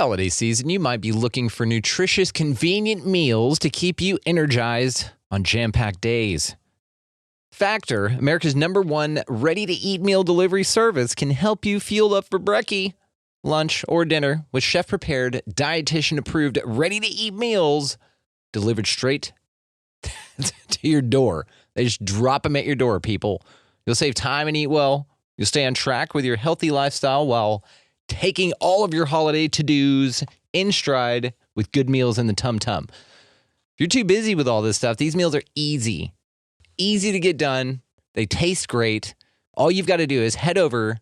holiday season, you might be looking for nutritious, convenient meals to keep you energized on jam-packed days. Factor, America's #1 ready-to-eat meal delivery service, can help you fuel up for brekkie, lunch, or dinner with chef-prepared, dietitian-approved, ready-to-eat meals delivered straight to your door. They just drop them at your door, people. You'll save time and eat well. You'll stay on track with your healthy lifestyle while taking all of your holiday to-dos in stride with good meals in the tum-tum. If you're too busy with all this stuff, these meals are easy to get done. They taste great. All you've got to do is head over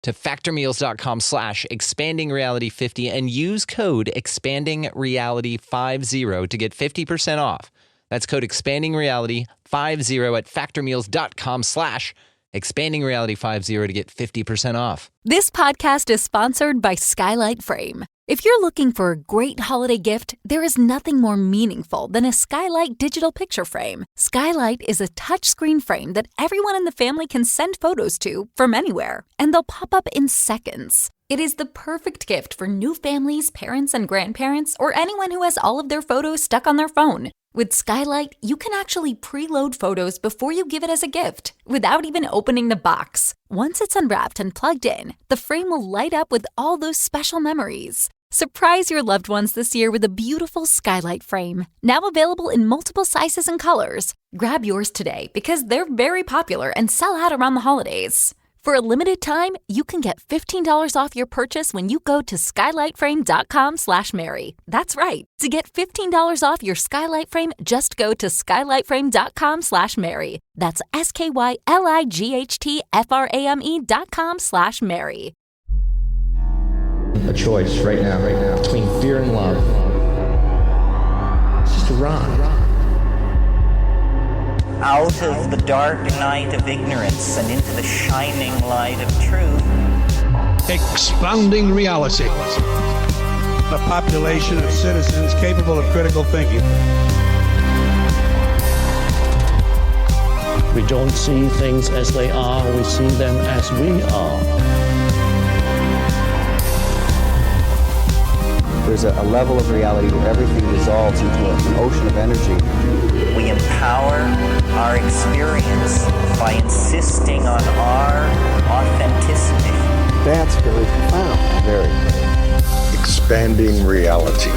to factormeals.com/expandingreality50 and use code expandingreality50 to get 50% off. That's code expandingreality50 at factormeals.com/expandingreality50 to get 50% off. This podcast is sponsored by Skylight Frame. If you're looking for a great holiday gift, there is nothing more meaningful than a Skylight digital picture frame. Skylight is a touchscreen frame that everyone in the family can send photos to from anywhere, and they'll pop up in seconds. It is the perfect gift for new families, parents, and grandparents, or anyone who has all of their photos stuck on their phone. With Skylight, you can actually preload photos before you give it as a gift, without even opening the box. Once it's unwrapped and plugged in, the frame will light up with all those special memories. Surprise your loved ones this year with a beautiful Skylight frame, now available in multiple sizes and colors. Grab yours today because they're very popular and sell out around the holidays. For a limited time, you can get $15 off your purchase when you go to skylightframe.com/Mary. That's right. To get $15 off your Skylight frame, just go to skylightframe.com/Mary. That's SKYLIGHTFRAME.com/Mary. A choice right now, between fear and love. It's just a rock. Out of the dark night of ignorance and into the shining light of truth. Expanding reality. A population of citizens capable of critical thinking. We don't see things as they are, we see them as we are. There's a level of reality where everything dissolves into an ocean of energy. We empower our experience by insisting on our authenticity. That's very profound. Very. Expanding reality.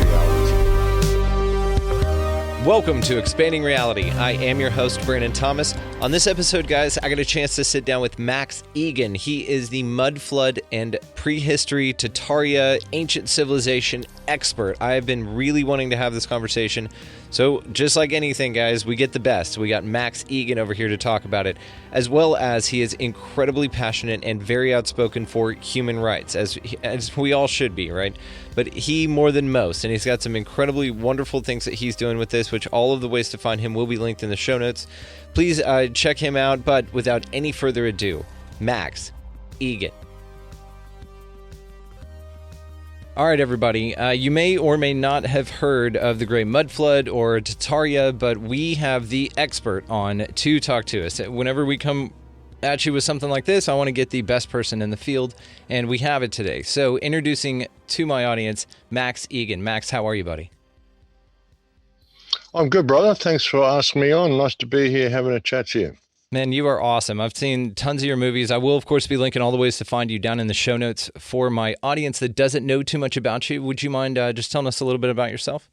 Welcome to Expanding Reality. I am your host, Brandon Thomas. On this episode, guys, I got a chance to sit down with Max Igan. He is the mud flood and prehistory Tartaria ancient civilization expert. I have been really wanting to have this conversation. So just like anything, guys, we get the best. We got Max Igan over here to talk about it, as well as he is incredibly passionate and very outspoken for human rights, as we all should be, right? But he more than most, and he's got some incredibly wonderful things that he's doing with this, which all of the ways to find him will be linked in the show notes. Please check him out, but without any further ado, Max Igan. All right, everybody, you may or may not have heard of the Great Mud Flood or Tartaria, but we have the expert on to talk to us. Whenever we come at you with something like this, I want to get the best person in the field, and we have it today. So introducing to my audience, Max Igan. Max, how are you, buddy? I'm good, brother. Thanks for asking me on. Nice to be here having a chat to you. Man, you are awesome. I've seen tons of your movies. I will, of course, be linking all the ways to find you down in the show notes. For my audience that doesn't know too much about you, would you mind just telling us a little bit about yourself?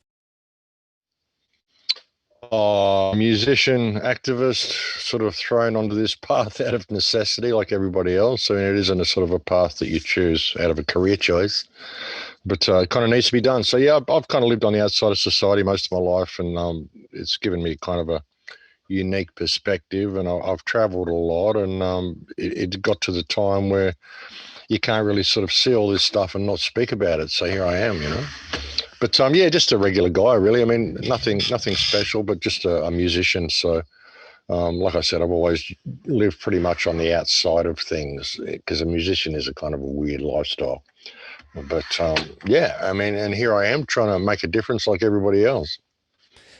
Musician, activist, sort of thrown onto this path out of necessity like everybody else. I mean, it isn't a sort of a path that you choose out of a career choice, but it kind of needs to be done. So, yeah, I've kind of lived on the outside of society most of my life, and it's given me kind of a unique perspective, and I've traveled a lot, and it got to the time where you can't really sort of see all this stuff and not speak about it. So here I am, you know. But yeah, just a regular guy, really. I mean, nothing special, but just a musician. So, like I said, I've always lived pretty much on the outside of things because a musician is a kind of a weird lifestyle. But yeah, I mean, and here I am trying to make a difference like everybody else.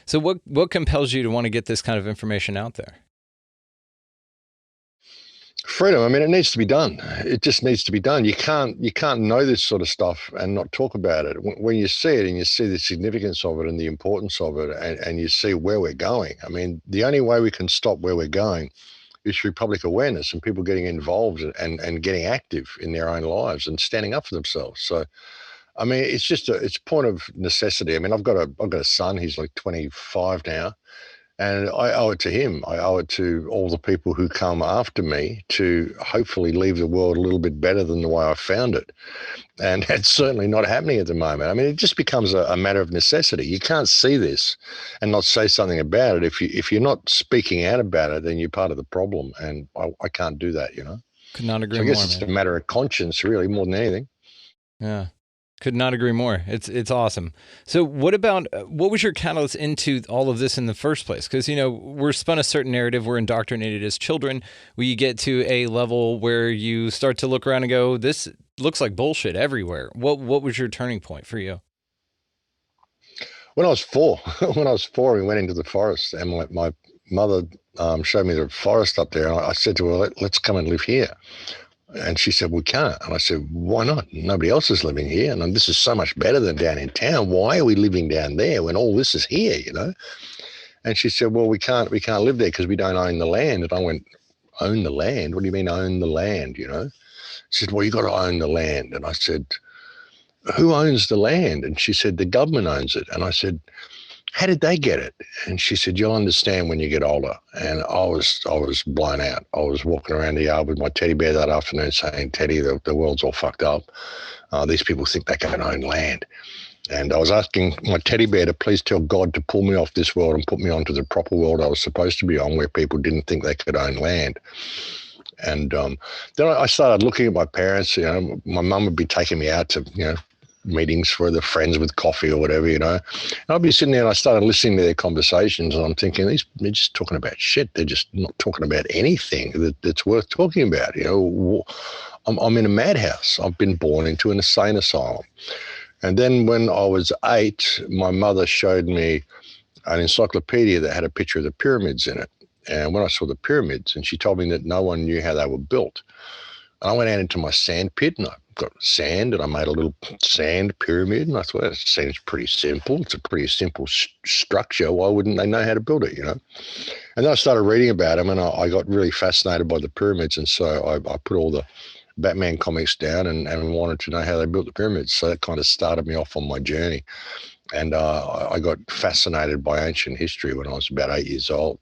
So what compels you to want to get this kind of information out there? Freedom. I mean, it needs to be done. It just needs to be done. You can't know this sort of stuff and not talk about it. When you see it and you see the significance of it and the importance of it, and you see where we're going. I mean, the only way we can stop where we're going is through public awareness and people getting involved and getting active in their own lives and standing up for themselves. So, I mean, it's a point of necessity. I mean, I've got a son. He's like 25 now. And I owe it to him. I owe it to all the people who come after me to hopefully leave the world a little bit better than the way I found it. And that's certainly not happening at the moment. I mean, it just becomes a matter of necessity. You can't see this and not say something about it. If you're not speaking out about it, then you're part of the problem. And I can't do that, you know. Could not agree so I more. guess it's a matter of conscience, really, more than anything. Yeah. Could not agree more. It's awesome. So what was your catalyst into all of this in the first place? Because, you know, we're spun a certain narrative. We're indoctrinated as children. We get to a level where you start to look around and go, this looks like bullshit everywhere. What was your turning point for you? When I was 4, we went into the forest, and my mother showed me the forest up there. And I said to her, let's come and live here. And she said, we can't. And I said, why not? Nobody else is living here. And this is so much better than down in town. Why are we living down there when all this is here, you know? And she said, well, we can't live there because we don't own the land. And I went, own the land? What do you mean own the land, you know? She said, well, you got to own the land. And I said, who owns the land? And she said, the government owns it. And I said, how did they get it? And she said, you'll understand when you get older. And I was blown out. I was walking around the yard with my teddy bear that afternoon saying, Teddy, the world's all fucked up. These people think they can own land. And I was asking my teddy bear to please tell God to pull me off this world and put me onto the proper world I was supposed to be on, where people didn't think they could own land. And then I started looking at my parents. You know, my mum would be taking me out to, you know, meetings for the friends with coffee or whatever, you know. And I'd be sitting there and I started listening to their they're I'm thinking, they're just talking about shit. They're just not talking about anything that's worth talking about. You know, I'm in a madhouse. I've been born into an insane asylum. And then when I was 8, my mother showed me an encyclopedia that had a picture of the pyramids in it. And when I saw the pyramids, and she told me that no one knew how they were built, and I went out into my sand pit and I got sand and I made a little sand pyramid. And I thought, that seems pretty simple. It's a pretty simple structure. Why wouldn't they know how to build it, you know? And then I started reading about them, and I got really fascinated by the pyramids. And so I put all the Batman comics down and wanted to know how they built the pyramids. So that kind of started me off on my journey. And I got fascinated by ancient history when I was about 8 years old.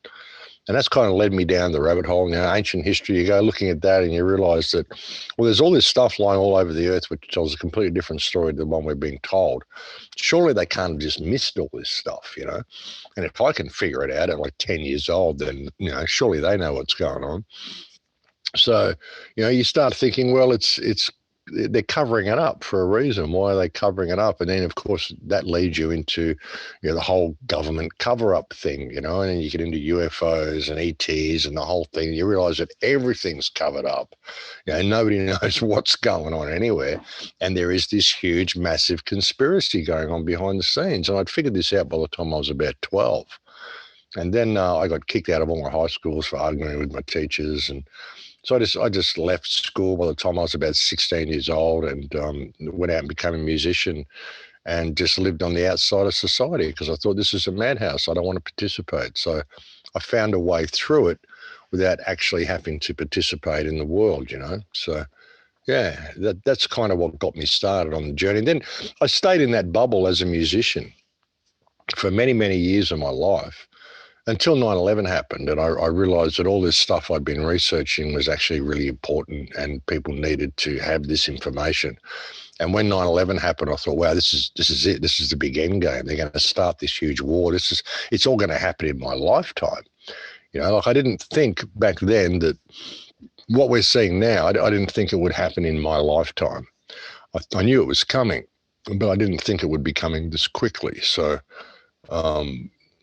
And that's kind of led me down the rabbit hole. Now, ancient history, you go looking at that and you realize that, well, there's all this stuff lying all over the earth which tells a completely different story to the one we're being told. Surely they can't have just missed all this stuff, you know. And if I can figure it out at like 10 years old, then, you know, surely they know what's going on. So, you know, you start thinking, well, they're covering it up for a reason. Why are they covering it up? And then, of course, that leads you into, you know, the whole government cover-up thing, you know, and then you get into UFOs and ETs and the whole thing. You realize that everything's covered up. You know, nobody knows what's going on anywhere. And there is this huge, massive conspiracy going on behind the scenes. And I'd figured this out by the time I was about 12. And then I got kicked out of all my high schools for arguing with my teachers. And so I just left school by the time I was about 16 years old, and went out and became a musician and just lived on the outside of society because I thought, this is a madhouse. I don't want to participate. So I found a way through it without actually having to participate in the world, you know. So, yeah, that's kind of what got me started on the journey. And then I stayed in that bubble as a musician for many, many years of my life, until 9/11 happened, and I realized that all this stuff I'd been researching was actually really important and people needed to have this information. And when 9/11 happened, I thought, wow, this is it. This is the big end game. They're going to start this huge war. It's all going to happen in my lifetime. You know, like, I didn't think back then that what we're seeing now, I didn't think it would happen in my lifetime. I knew it was coming, but I didn't think it would be coming this quickly. So,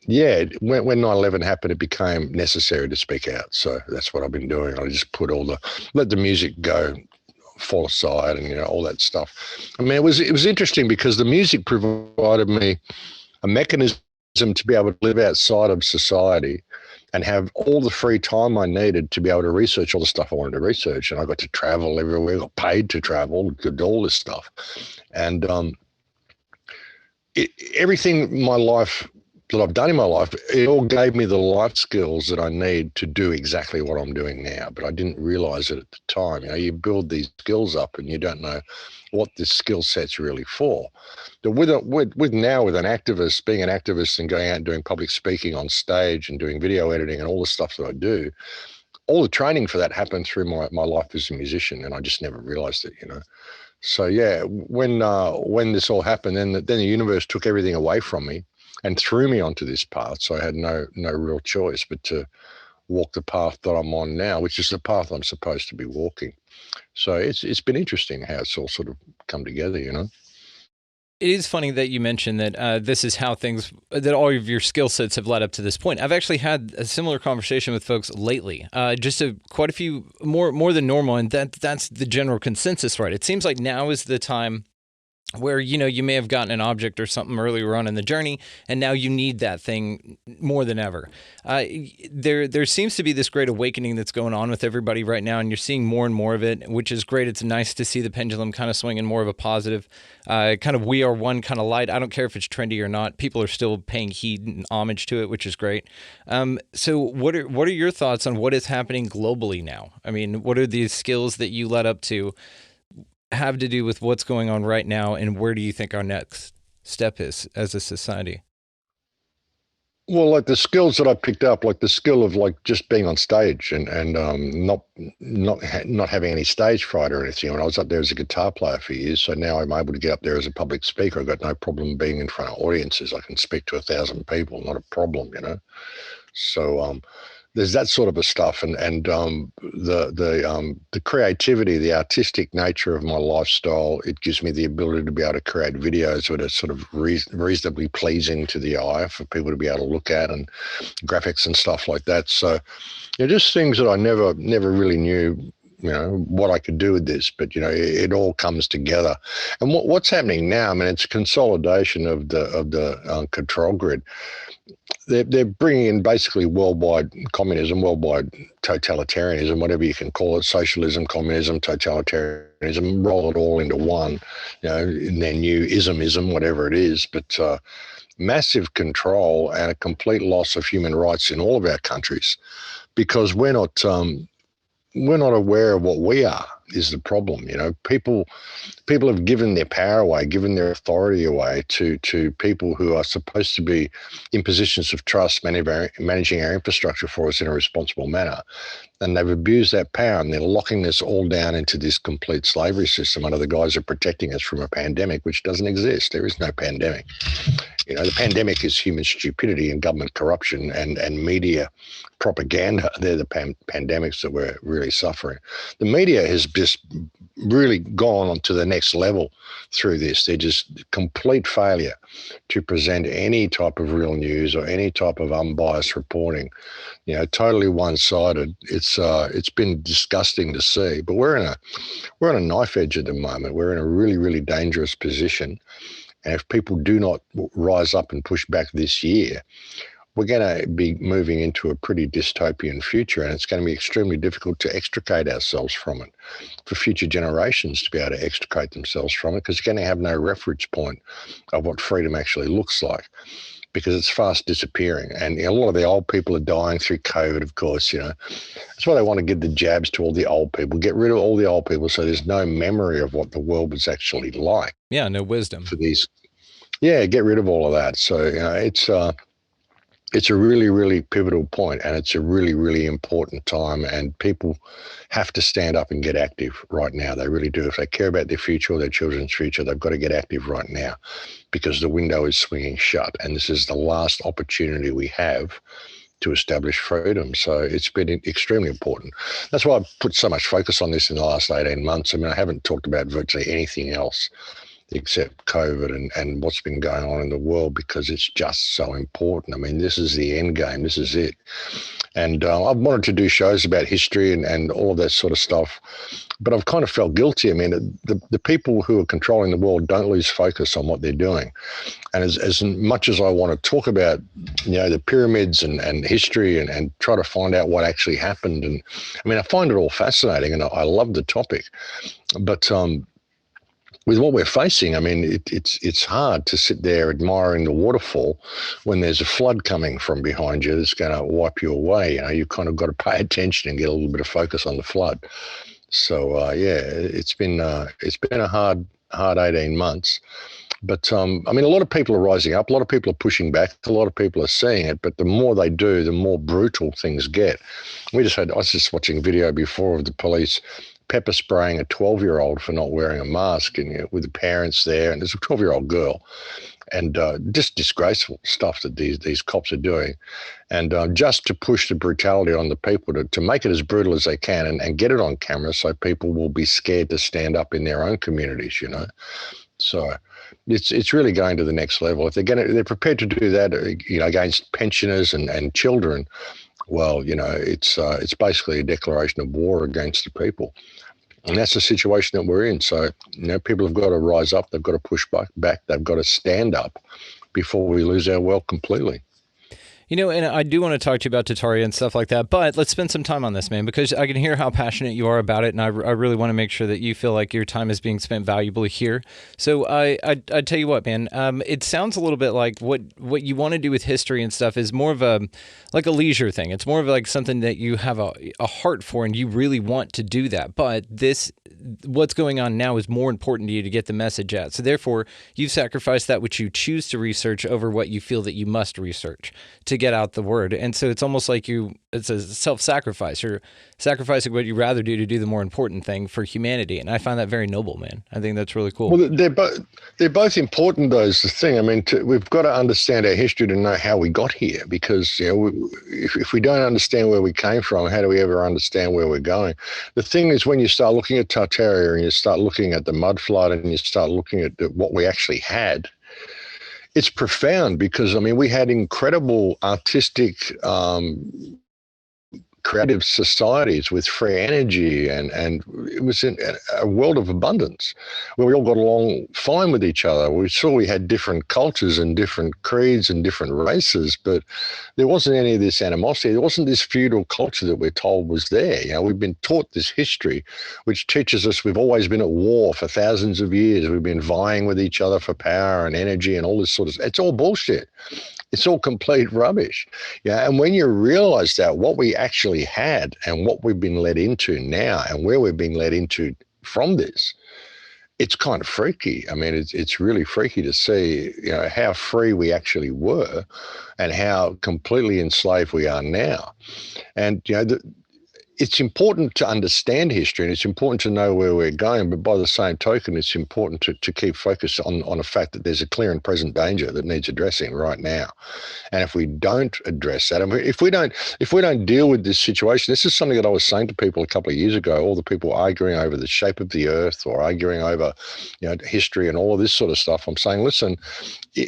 yeah, when 9/11 happened, it became necessary to speak out. So that's what I've been doing. I just let the music go, fall aside, and, you know, all that stuff. I mean, it was interesting because the music provided me a mechanism to be able to live outside of society and have all the free time I needed to be able to research all the stuff I wanted to research. And I got to travel everywhere, got paid to travel, did all this stuff. And everything my life that I've done in my life, it all gave me the life skills that I need to do exactly what I'm doing now. But I didn't realize it at the time. You build these skills up and you don't know what this skill set's really for. But with an activist, being an activist and going out and doing public speaking on stage and doing video editing and all the stuff that I do, all the training for that happened through my life as a musician, and I just never realized it, So yeah, when this all happened, then the universe took everything away from me and threw me onto this path. So I had no real choice but to walk the path that I'm on now, which is the path I'm supposed to be walking. So it's been interesting how it's all sort of come together, It is funny that you mentioned that this is how that all of your skill sets have led up to this point. I've actually had a similar conversation with folks lately, quite a few more than normal, and that's the general consensus, right? It seems like now is the time where, you may have gotten an object or something earlier on in the journey, and now you need that thing more than ever. There seems to be this great awakening that's going on with everybody right now, and you're seeing more and more of it, which is great. It's nice to see the pendulum kind of swing in more of a positive, kind of we are one kind of light. I don't care if it's trendy or not. People are still paying heed and homage to it, which is great. So what are your thoughts on what is happening globally now? I mean, what are these skills that you led up to have to do with what's going on right now, and where do you think our next step is as a society? Well, like the skills that I picked up, like the skill of like just being on stage and not having any stage fright or anything. When I was up there as a guitar player for years, so now I'm able to get up there as a public speaker. I've got no problem being in front of audiences. I can speak to 1,000 people, not a problem, So there's that sort of a stuff, and the creativity, the artistic nature of my lifestyle. It gives me the ability to be able to create videos that are sort of reasonably pleasing to the eye for people to be able to look at, and graphics and stuff like that. So, just things that I never really knew, what I could do with this, but it all comes together. And what's happening now? I mean, it's a consolidation of the control grid. They're bringing in basically worldwide communism, worldwide totalitarianism, whatever you can call it, socialism, communism, totalitarianism, roll it all into one, in their new ism, whatever it is. But massive control and a complete loss of human rights in all of our countries, because we're not aware of what we are is the problem. People have given their power away, given their authority away to people who are supposed to be in positions of trust, managing our infrastructure for us in a responsible manner. And they've abused that power, and they're locking this all down into this complete slavery system under the guise of protecting us from a pandemic, which doesn't exist. There is no pandemic. The pandemic is human stupidity and government corruption and media propaganda. They're the pandemics that we're really suffering. The media has just really gone on to the next level through this. They're just complete failure to present any type of real news or any type of unbiased reporting. Totally one-sided. It's been disgusting to see. But we're on a knife edge at the moment. We're in a really, really dangerous position. And if people do not rise up and push back this year, we're going to be moving into a pretty dystopian future, and it's going to be extremely difficult to extricate ourselves from it, for future generations to be able to extricate themselves from it, because you're going to have no reference point of what freedom actually looks like, because it's fast disappearing. And a lot of the old people are dying through COVID, of course. That's why they want to give the jabs to all the old people, get rid of all the old people, so there's no memory of what the world was actually like. Yeah, no wisdom. For these, yeah, get rid of all of that. So it's a really, really pivotal point, and it's a really, really important time, and people have to stand up and get active right now. They really do. If they care about their future or their children's future, they've got to get active right now, because the window is swinging shut, and this is the last opportunity we have to establish freedom. So it's been extremely important. That's why I've put so much focus on this in the last 18 months. I mean, I haven't talked about virtually anything else except COVID and what's been going on in the world, because it's just so important. I mean, this is the end game. This is it. And I've wanted to do shows about history and all of that sort of stuff, but I've kind of felt guilty. I mean, the people who are controlling the world don't lose focus on what they're doing. And as much as I want to talk about, the pyramids and history and try to find out what actually happened, and I mean, I find it all fascinating and I love the topic, but with what we're facing, I mean, it's hard to sit there admiring the waterfall when there's a flood coming from behind you that's going to wipe you away. You've kind of got to pay attention and get a little bit of focus on the flood. So it's been a hard 18 months. But I mean, a lot of people are rising up. A lot of people are pushing back. A lot of people are seeing it. But the more they do, the more brutal things get. I was just watching a video before of the police pepper spraying a 12-year-old for not wearing a mask, and with the parents there, and there's a 12-year-old girl, and just disgraceful stuff that these cops are doing, and just to push the brutality on the people to make it as brutal as they can and get it on camera so people will be scared to stand up in their own communities, So it's really going to the next level. If they're prepared to do that, against pensioners and children, well, it's basically a declaration of war against the people. And that's the situation that we're in. So, people have got to rise up. They've got to push back. They've got to stand up before we lose our world completely. And I do want to talk to you about Tartaria and stuff like that, but let's spend some time on this, man, because I can hear how passionate you are about it, and I really want to make sure that you feel like your time is being spent valuably here. So I tell you what, man, it sounds a little bit like what you want to do with history and stuff is more of a leisure thing. It's more of like something that you have a heart for, and you really want to do that. But what's going on now is more important to you to get the message out. So therefore, you've sacrificed that which you choose to research over what you feel that you must research to get out the word. And so it's almost like it's a self-sacrifice. You're sacrificing what you'd rather do to do the more important thing for humanity. And I find that very noble, man. I think that's really cool. Well, they're both important, though, is the thing. I mean, we've got to understand our history to know how we got here, because, if we don't understand where we came from, how do we ever understand where we're going? The thing is, when you start looking at Tartaria and you start looking at the mud flood and you start looking at what we actually had, it's profound, because, I mean, we had incredible artistic, creative societies with free energy, and it was in a world of abundance where we all got along fine with each other. We saw we had different cultures and different creeds and different races, but there wasn't any of this animosity. There wasn't this feudal culture that we're told was there. We've been taught this history, which teaches us we've always been at war for thousands of years. We've been vying with each other for power and energy and all this sort of, it's all bullshit. It's all complete rubbish. And when you realize that what we actually had and what we've been led into now and where we've been led into from this, it's kind of freaky. I mean, it's really freaky to see, how free we actually were and how completely enslaved we are now. And, it's important to understand history and it's important to know where we're going, but by the same token, it's important to keep focus on the fact that there's a clear and present danger that needs addressing right now. And if we don't address that, if we don't deal with this situation, this is something that I was saying to people a couple of years ago, all the people arguing over the shape of the earth or arguing over, history and all of this sort of stuff. I'm saying, listen,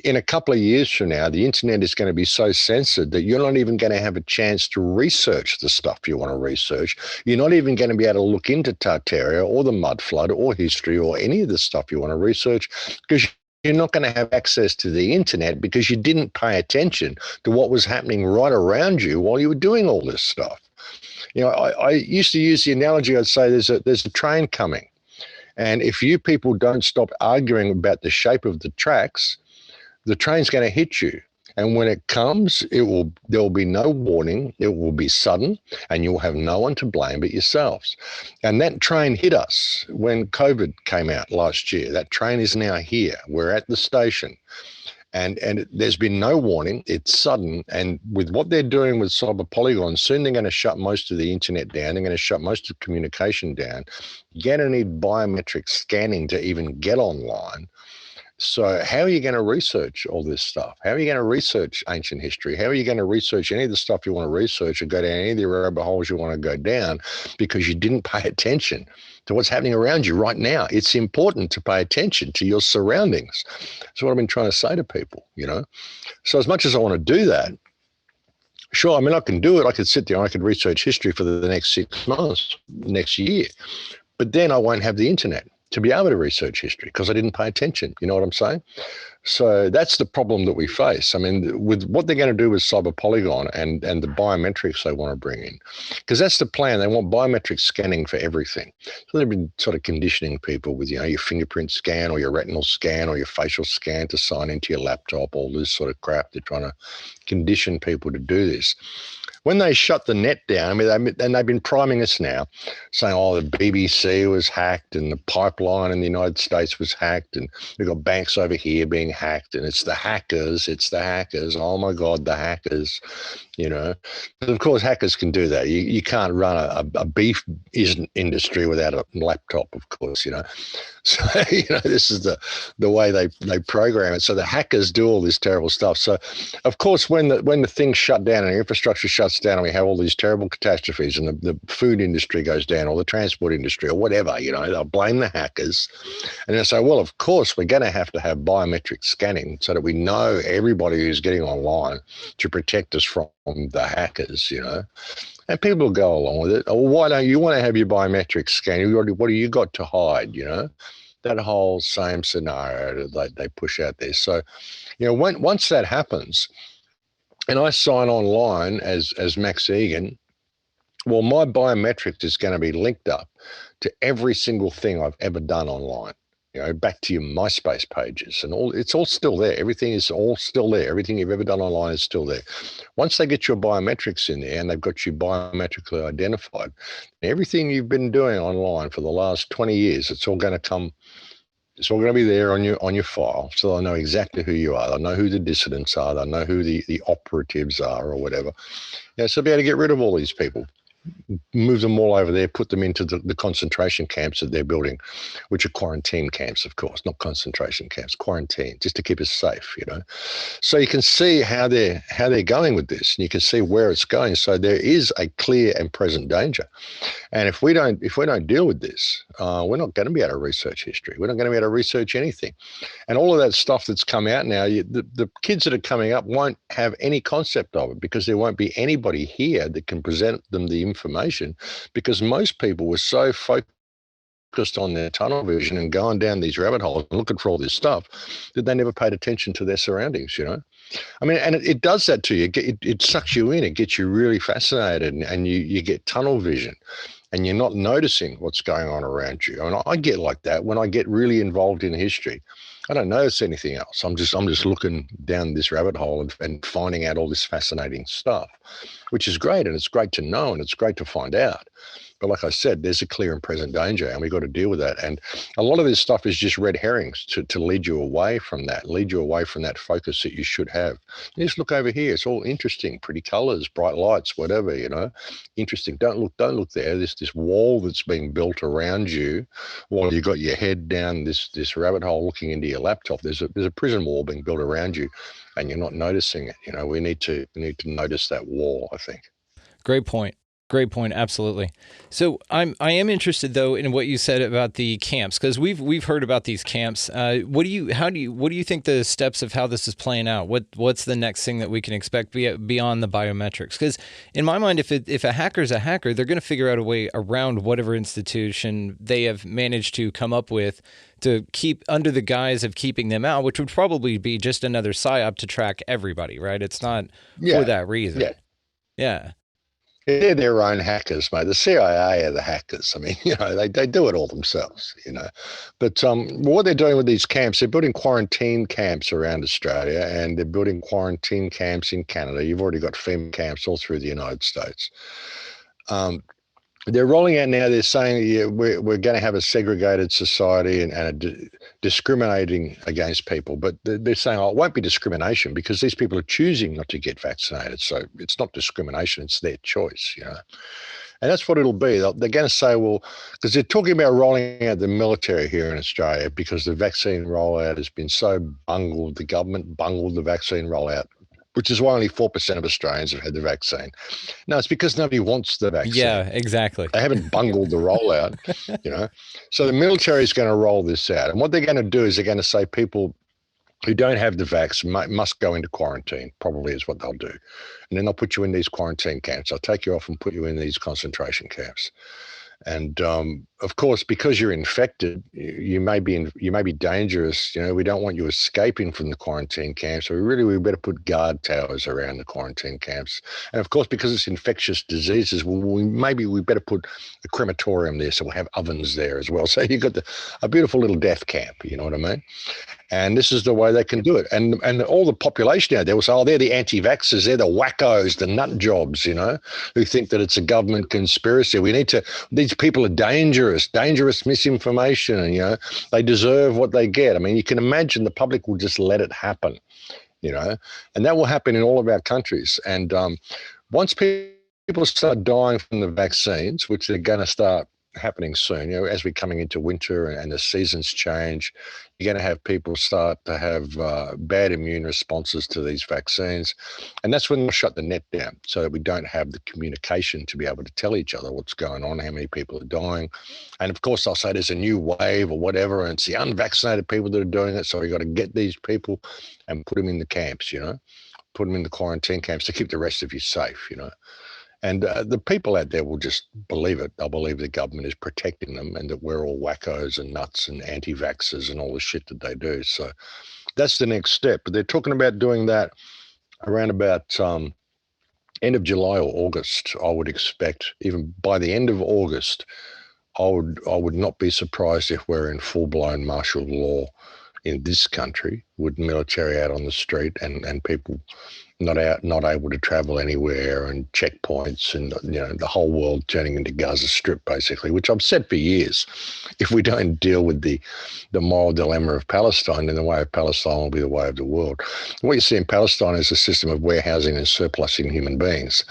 in a couple of years from now, the internet is going to be so censored that you're not even going to have a chance to research the stuff you want to research. You're not even going to be able to look into Tartaria or the mud flood or history or any of the stuff you want to research, because you're not going to have access to the internet because you didn't pay attention to what was happening right around you while you were doing all this stuff. I used to use the analogy, I'd say there's a train coming. And if you people don't stop arguing about the shape of the tracks, the train's going to hit you. And when it comes, there will be no warning. It will be sudden, and you will have no one to blame but yourselves. And that train hit us when COVID came out last year. That train is now here. We're at the station. And there's been no warning. It's sudden. And with what they're doing with cyber polygons, soon they're going to shut most of the internet down. They're going to shut most of communication down. You're going to need biometric scanning to even get online. So how are you going to research all this stuff? How are you going to research ancient history? How are you going to research any of the stuff you want to research and go down any of the rabbit holes you want to go down because you didn't pay attention to what's happening around you right now? It's important to pay attention to your surroundings. That's what I've been trying to say to people, So as much as I want to do that, sure, I mean, I can do it. I could sit there and I could research history for the next 6 months, next year. But then I won't have the internet to be able to research history because I didn't pay attention. You know what I'm saying? So that's the problem that we face. I mean, with what they're going to do with Cyber Polygon and the biometrics they want to bring in, because that's the plan. They want biometric scanning for everything. So they've been sort of conditioning people with, your fingerprint scan or your retinal scan or your facial scan to sign into your laptop, all this sort of crap. They're trying to condition people to do this. When they shut the net down, and they've been priming us now, saying, the BBC was hacked and the pipeline in the United States was hacked and we've got banks over here being hacked and it's the hackers. Oh, my God, the hackers, But of course, hackers can do that. You can't run a beef industry without a laptop, of course, So, this is the way they program it. So the hackers do all this terrible stuff. So, of course, when the things shut down and the infrastructure shuts down and we have all these terrible catastrophes and the food industry goes down or the transport industry or whatever, they'll blame the hackers. And they'll say, well, of course, we're going to have biometric scanning so that we know everybody who's getting online to protect us from the hackers, And people go along with it. Oh, why don't you want to have your biometrics scan? What do you got to hide, That whole same scenario that they push out there. So, once that happens, and I sign online as Max Igan, well, my biometrics is going to be linked up to every single thing I've ever done online. Back to your MySpace pages and it's all still there. Everything is all still there. Everything you've ever done online is still there. Once they get your biometrics in there and they've got you biometrically identified, everything you've been doing online for the last 20 years, it's all going to be there on your file. So they'll know exactly who you are. They'll know who the dissidents are. They'll know who the operatives are or whatever. So be able to get rid of all these people. Move them all over there, put them into the concentration camps that they're building, which are quarantine camps, of course, not concentration camps, quarantine, just to keep us safe, So you can see how they're going with this, and you can see where it's going. So there is a clear and present danger. And if we don't deal with this, we're not going to be able to research history. We're not going to be able to research anything. And all of that stuff that's come out now, the kids that are coming up won't have any concept of it because there won't be anybody here that can present them the information, because most people were so focused on their tunnel vision and going down these rabbit holes and looking for all this stuff that they never paid attention to their surroundings, I mean, and it does that to you. It sucks you in. It gets you really fascinated and you get tunnel vision and you're not noticing what's going on around you. And I get like that when I get really involved in history. I don't notice anything else. I'm just looking down this rabbit hole and finding out all this fascinating stuff, which is great. And it's great to know and it's great to find out. But like I said, there's a clear and present danger and we've got to deal with that. And a lot of this stuff is just red herrings to lead you away from that focus that you should have. And just look over here. It's all interesting, pretty colors, bright lights, whatever, interesting. Don't look there. This wall that's being built around you while you've got your head down this rabbit hole looking into your laptop. There's a prison wall being built around you and you're not noticing it. We need to notice that wall, I think. Great point. Great point. Absolutely. So I am interested though in what you said about the camps, because we've heard about these camps. What do you think the steps of how this is playing out? What's the next thing that we can expect beyond the biometrics? Because in my mind, if a hacker's a hacker, they're going to figure out a way around whatever institution they have managed to come up with to keep under the guise of keeping them out, which would probably be just another psyop to track everybody, right? It's not for that reason. Yeah. They're their own hackers, mate. The CIA are the hackers. I mean, they do it all themselves, But what they're doing with these camps, they're building quarantine camps around Australia and they're building quarantine camps in Canada. You've already got FEMA camps all through the United States. They're rolling out now, they're saying we're going to have a segregated society and discriminating against people. But they're saying, it won't be discrimination because these people are choosing not to get vaccinated. So it's not discrimination, it's their choice, And that's what it'll be. They're going to say, well, because they're talking about rolling out the military here in Australia because the vaccine rollout has been so bungled. The government bungled the vaccine rollout, which is why only 4% of Australians have had the vaccine. No, it's because nobody wants the vaccine. Yeah, exactly. They haven't bungled the rollout, So the military is going to roll this out. And what they're going to do is they're going to say people who don't have the vax must go into quarantine, probably is what they'll do. And then they'll put you in these quarantine camps. They'll take you off and put you in these concentration camps. And of course, because you're infected, you may be dangerous. We don't want you escaping from the quarantine camps. So we better put guard towers around the quarantine camps. And of course, because it's infectious diseases, we better put a crematorium there, so we'll have ovens there as well. So you've got a beautiful little death camp. You know what I mean? And this is the way they can do it. And all the population out there will say, oh, they're the anti-vaxxers, they're the wackos, the nut jobs, who think that it's a government conspiracy. These people are dangerous misinformation, and, they deserve what they get. I mean, you can imagine the public will just let it happen, and that will happen in all of our countries. And once people start dying from the vaccines, which they're going to start happening soon, as we're coming into winter and the seasons change, you're going to have people start to have bad immune responses to these vaccines. And that's when they'll shut the net down so that we don't have the communication to be able to tell each other what's going on, how many people are dying. And of course, they'll say there's a new wave or whatever, and it's the unvaccinated people that are doing it. So we've got to get these people and put them in the camps, put them in the quarantine camps to keep the rest of you safe, And the people out there will just believe it. They'll believe the government is protecting them and that we're all wackos and nuts and anti-vaxxers and all the shit that they do. So that's the next step. But they're talking about doing that around about end of July or August, I would expect. Even by the end of August, I would not be surprised if we're in full-blown martial law in this country with military out on the street and people not able to travel anywhere, and checkpoints, and the whole world turning into Gaza Strip, basically, which I've said for years. If we don't deal with the moral dilemma of Palestine, then the way of Palestine will be the way of the world. What you see in Palestine is a system of warehousing and surplusing human beings,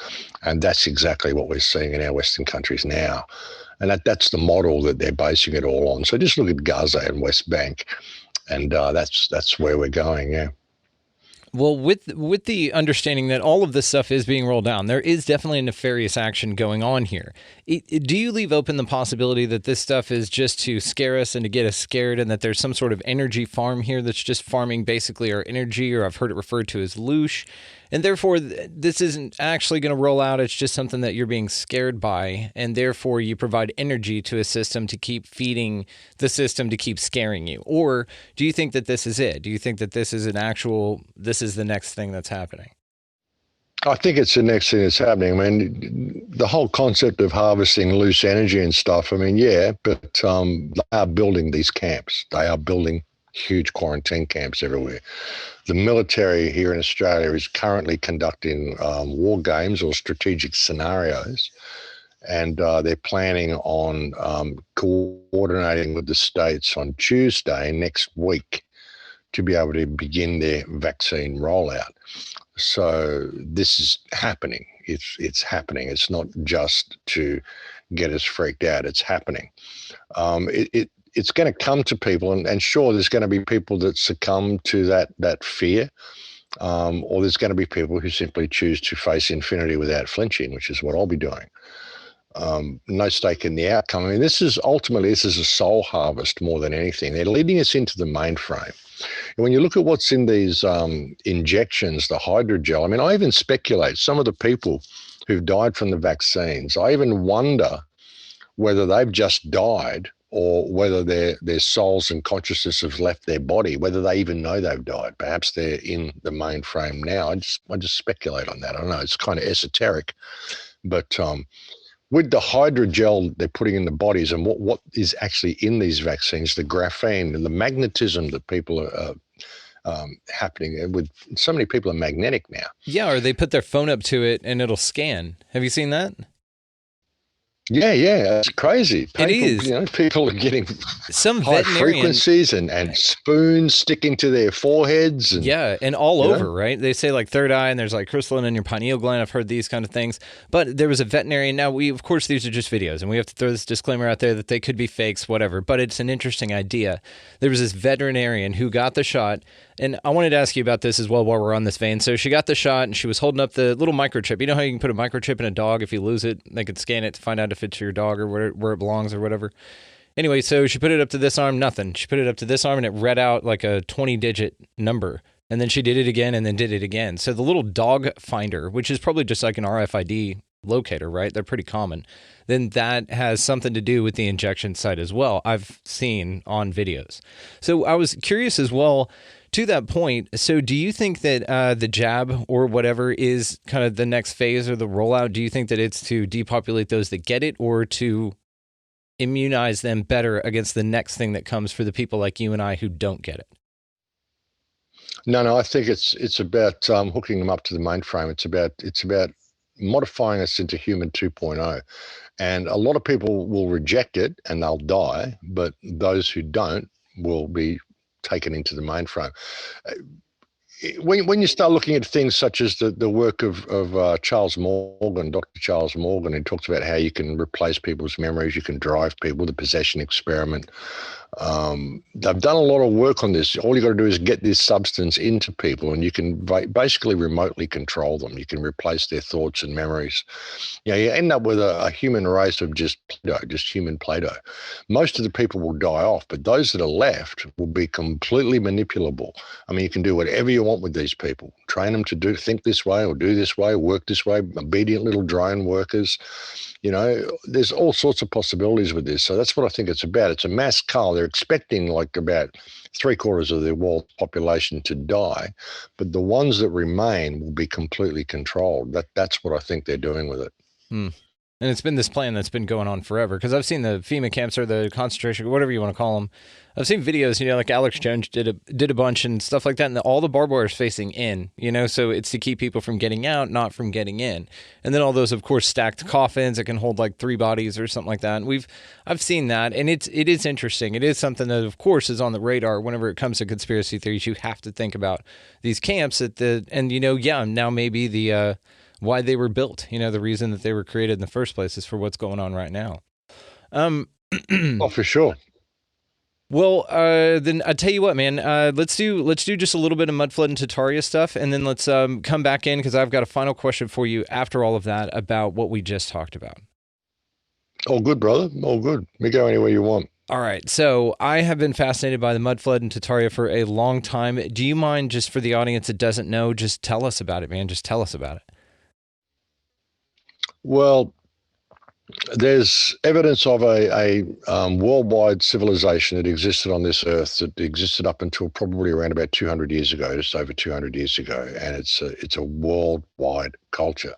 and that's exactly what we're seeing in our Western countries now. And that's the model that they're basing it all on. So just look at Gaza and West Bank, and that's where we're going. Yeah. Well, with the understanding that all of this stuff is being rolled down, there is definitely a nefarious action going on here. Do you leave open the possibility that this stuff is just to scare us and to get us scared, and that there's some sort of energy farm here that's just farming basically our energy, or I've heard it referred to as loosh, and therefore this isn't actually going to roll out, it's just something that you're being scared by, and therefore you provide energy to a system to keep feeding the system to keep scaring you? Or do you think that this is it? Do you think that this is this is the next thing that's happening? I think it's the next thing that's happening. I mean, the whole concept of harvesting loose energy and stuff, I mean, yeah, but they are building these camps. They are building huge quarantine camps everywhere. The military here in Australia is currently conducting war games or strategic scenarios, and they're planning on coordinating with the states on Tuesday next week to be able to begin their vaccine rollout. So this is happening. It's happening. It's not just to get us freaked out. It's happening. It's going to come to people, and sure, there's going to be people that succumb to that fear, or there's going to be people who simply choose to face infinity without flinching, which is what I'll be doing. No stake in the outcome. I mean, this is a soul harvest more than anything. They're leading us into the mainframe. And when you look at what's in these injections, the hydrogel, I mean, I even speculate some of the people who've died from the vaccines, I even wonder whether they've just died or whether their souls and consciousness have left their body, whether they even know they've died. Perhaps they're in the mainframe now. I just speculate on that. I don't know. It's kind of esoteric. But with the hydrogel they're putting in the bodies and what is actually in these vaccines, the graphene and the magnetism that people are happening with, so many people are magnetic now. Yeah, or they put their phone up to it and it'll scan. Have you seen that? Yeah, it's crazy. It People, is. people are getting Some high veterinarian, frequencies and spoons sticking to their foreheads, and yeah, and all you know, over, right? They say like third eye, and there's like crystalline in your pineal gland. I've heard these kind of things. But there was a veterinarian. Now, of course, these are just videos, and we have to throw this disclaimer out there that they could be fakes, whatever. But it's an interesting idea. There was this veterinarian who got the shot, and I wanted to ask you about this as well while we're on this vein. So she got the shot, and she was holding up the little microchip. You know how you can put a microchip in a dog if you lose it? They can scan it to find out if it's your dog or where it belongs or whatever. Anyway, so she put it up to this arm, nothing. She put it up to this arm, and it read out like a 20-digit number. And then she did it again and then did it again. So the little dog finder, which is probably just like an RFID locator, right? They're pretty common. Then that has something to do with the injection site as well, I've seen on videos. So I was curious as well, to that point, so do you think that the jab or whatever is kind of the next phase or the rollout? Do you think that it's to depopulate those that get it or to immunize them better against the next thing that comes for the people like you and I who don't get it? No, I think it's about hooking them up to the mainframe. It's about modifying us into human 2.0. And a lot of people will reject it and they'll die, but those who don't will be taken into the mainframe. When you start looking at things such as the work of Charles Morgan, Dr. Charles Morgan, who talks about how you can replace people's memories, you can drive people, the possession experiment. They've done a lot of work on this. All you got to do is get this substance into people, and you can basically remotely control them. You can replace their thoughts and memories. You end up with a human race of just Play-Doh, just human Play-Doh. Most of the people will die off, but those that are left will be completely manipulable. I mean, you can do whatever you want with these people. Train them to think this way or do this way, work this way, obedient little drone workers. There's all sorts of possibilities with this. So that's what I think it's about. It's a mass cull. They're expecting like about 3/4 of the world population to die, but the ones that remain will be completely controlled. That's what I think they're doing with it. And it's been this plan that's been going on forever, because I've seen the FEMA camps or the concentration, whatever you want to call them. I've seen videos, like Alex Jones did a bunch and stuff like that, and all the barbed wire is facing in, so it's to keep people from getting out, not from getting in. And then all those, of course, stacked coffins that can hold like 3 bodies or something like that. And I've seen that, and it is interesting. It is something that, of course, is on the radar whenever it comes to conspiracy theories. You have to think about these camps now maybe the why they were built, the reason that they were created in the first place is for what's going on right now. Oh, for sure. Well, then I tell you what, man. Let's do just a little bit of Mudflood and Tartaria stuff, and then let's come back in, because I've got a final question for you after all of that about what we just talked about. All good, brother. All good. We go anywhere you want. All right. So I have been fascinated by the Mudflood and Tartaria for a long time. Do you mind, just for the audience that doesn't know, just tell us about it, man? Just tell us about it. Well, there's evidence of a worldwide civilization that existed on this earth, that existed up until probably around about 200 years ago, just over 200 years ago, and it's a worldwide culture.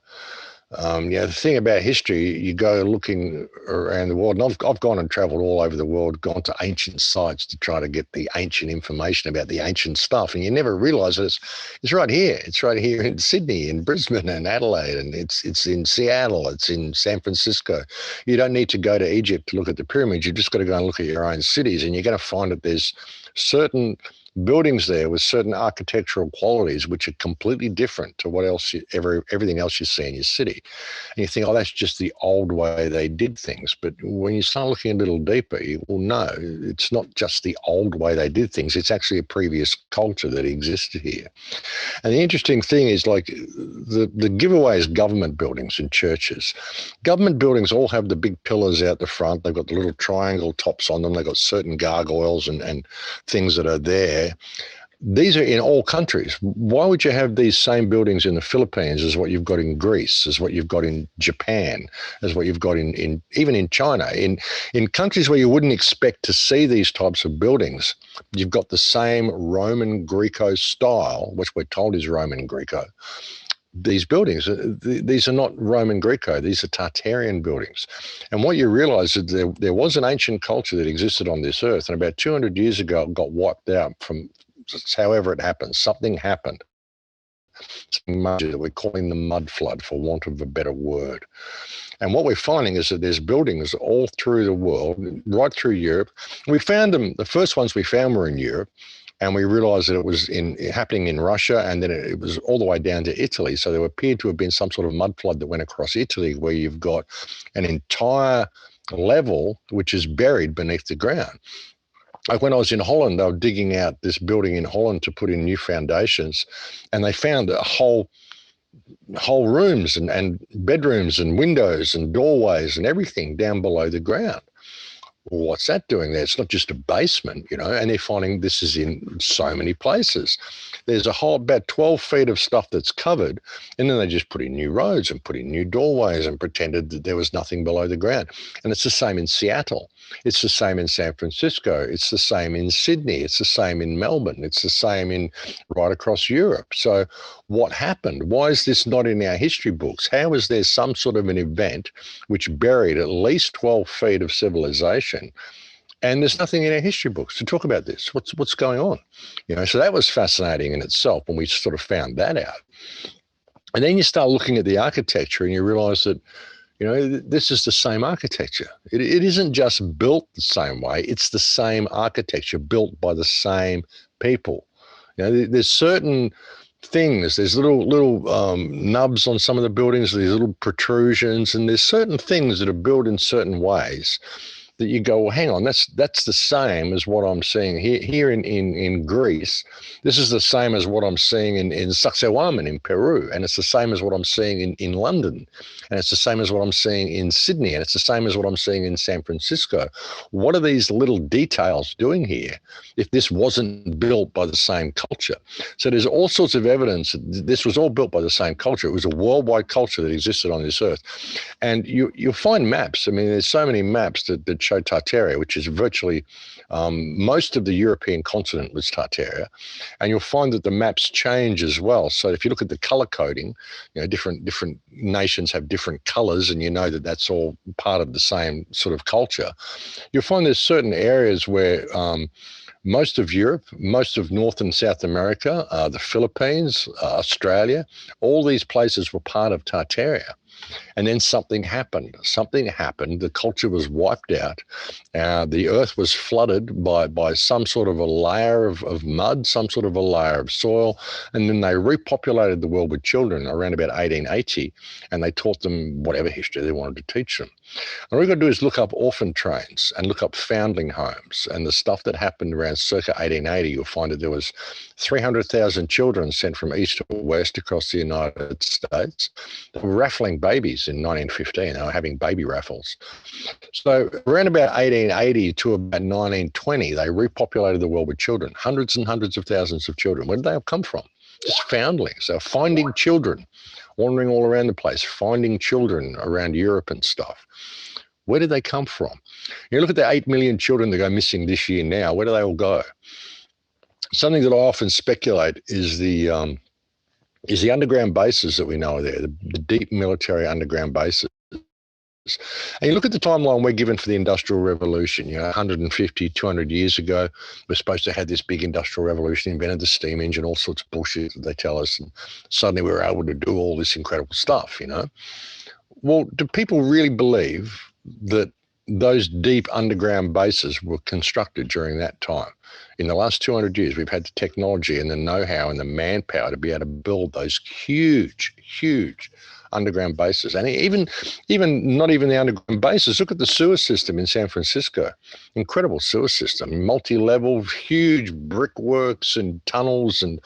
The thing about history, you go looking around the world, and I've gone and traveled all over the world, gone to ancient sites to try to get the ancient information about the ancient stuff, and you never realize that it's right here. It's right here in Sydney, in Brisbane, and Adelaide, and it's in Seattle, it's in San Francisco. You don't need to go to Egypt to look at the pyramids. You've just got to go and look at your own cities, and you're going to find that there's certain buildings there with certain architectural qualities which are completely different to what else everything else you see in your city. And you think, oh, that's just the old way they did things. But when you start looking a little deeper, you will know it's not just the old way they did things. It's actually a previous culture that existed here. And the interesting thing is, like, the giveaway is government buildings and churches. Government buildings all have the big pillars out the front. They've got the little triangle tops on them. They've got certain gargoyles and things that are there. These are in all countries. Why would you have these same buildings in the Philippines as what you've got in Greece, as what you've got in Japan, as what you've got in even in China? In countries where you wouldn't expect to see these types of buildings, you've got the same Roman Greco style, which we're told is Roman Greco. These buildings, these are not Roman Greco, these are Tartarian buildings. And what you realize is that there was an ancient culture that existed on this earth, and about 200 years ago it got wiped out from however it happened. Something happened. something major that we're calling the mud flood, for want of a better word. And what we're finding is that there's buildings all through the world, right through Europe. We found them, the first ones we found were in Europe, and we realized that it was happening in Russia, and then it was all the way down to Italy. So there appeared to have been some sort of mud flood that went across Italy, where you've got an entire level which is buried beneath the ground. Like when I was in Holland, they were digging out this building in Holland to put in new foundations, and they found a whole rooms and bedrooms and windows and doorways and everything down below the ground. Well, what's that doing there? It's not just a basement, you know, and they're finding this is in so many places. There's a whole about 12 feet of stuff that's covered, and then they just put in new roads and put in new doorways and pretended that there was nothing below the ground. And it's the same in Seattle. It's the same in San Francisco. It's the same in Sydney. It's the same in Melbourne. It's the same in right across Europe. So what happened? Why is this not in our history books? How is there some sort of an event which buried at least 12 feet of civilization, and there's nothing in our history books to talk about this? What's going on? You know, so that was fascinating in itself when we sort of found that out. And then you start looking at the architecture and you realize that, you know, this is the same architecture. It isn't just built the same way. It's the same architecture built by the same people. You know, there's certain things, there's little nubs on some of the buildings, these little protrusions, and there's certain things that are built in certain ways that you go, well, hang on, that's the same as what I'm seeing here in Greece. This is the same as what I'm seeing in Sacsayhuaman in Peru, and it's the same as what I'm seeing in London, and it's the same as what I'm seeing in Sydney, and it's the same as what I'm seeing in San Francisco. What are these little details doing here if this wasn't built by the same culture? So there's all sorts of evidence that this was all built by the same culture. It was a worldwide culture that existed on this earth. And you'll find maps. I mean, there's so many maps that show Tartaria, which is virtually most of the European continent was Tartaria. And you'll find that the maps change as well. So if you look at the color coding, you know, different nations have different colors, and you know that that's all part of the same sort of culture. You'll find there's certain areas where most of Europe, most of North and South America, the Philippines, Australia, all these places were part of Tartaria. And then something happened. The culture was wiped out. The earth was flooded by some sort of a layer of mud, some sort of a layer of soil. And then they repopulated the world with children around about 1880. And they taught them whatever history they wanted to teach them. And all you've got to do is look up orphan trains and look up foundling homes and the stuff that happened around circa 1880. You'll find that there was 300,000 children sent from east to west across the United States. They were raffling babies in 1915. They were having baby raffles. So around about 1880 to about 1920, they repopulated the world with children, hundreds and hundreds of thousands of children. Where did they all come from? Just foundlings. So finding children, wandering all around the place, finding children around Europe and stuff. Where did they come from? You look at the 8 million children that go missing this year now. Where do they all go? Something that I often speculate is the underground bases that we know are there, the deep military underground bases. And you look at the timeline we're given for the Industrial Revolution, you know, 150, 200 years ago, we're supposed to have this big Industrial Revolution, invented the steam engine, all sorts of bullshit that they tell us, and suddenly we were able to do all this incredible stuff, you know. Well, do people really believe that those deep underground bases were constructed during that time? In the last 200 years, we've had the technology and the know-how and the manpower to be able to build those huge underground bases. And even not even the underground bases. Look at the sewer system in San Francisco. Incredible sewer system, multi-level, huge brickworks and tunnels. And